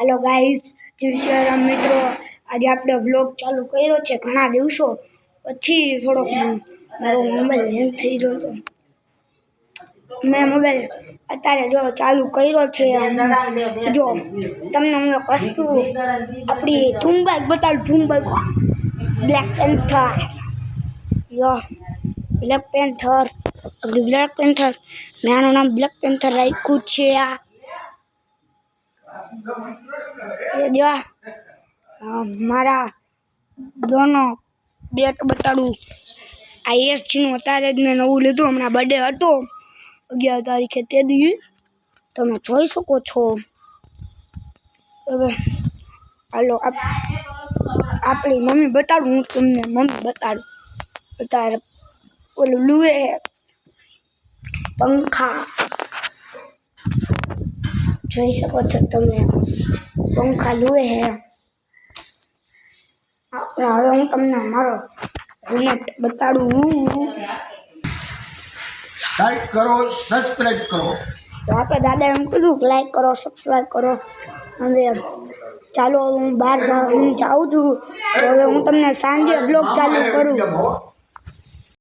Hello guys, જય મિત્રો, આજે આપણે વ્લોગ ચાલુ કર્યો છે ઘણા દિવસો પછી। થોડોક મારો મોબાઈલ હેંગ થઈ ગયો હતો। મેં મોબાઈલ અત્યારે જો ચાલુ કર્યો છે। જો તમને હું એક વસ્તુ આપણી થુંબાઈ બતાડું। થુંબાઈ બ્લેક પેન્થર, યો બ્લેક પેન્થર, આપણી બ્લેક પેન્થર, મેં આનું નામ બ્લેક પેન્થર રાખ્યું છે। મારા દોનો બેટ બતાડું। આ એસજી નું અત્યારે જ મેં નવું લીધું, હમણાં બર્થડે હતો 11 તારીખે, તે દી તમે જોઈ શકો છો। હવે હાલો આપણી મમ્મી બતાડું, હું તમને મમ્મી બતાડું। અત્યારે ઓલું લુએ પંખા જોઈ શકો છો તમે, પંખા લુએ હે। હવે હું તમને મારો રિમોટ બતાડું। લાઈક કરો, સબસ્ક્રાઇબ કરો। તો આપણે દાદા એમ કીધું લાઈક કરો, સબસ્ક્રાઇબ કરો। હવે ચાલો હું બહાર જાઉં છું, તો હવે હું તમને સાંજે બ્લોગ ચાલુ કરું।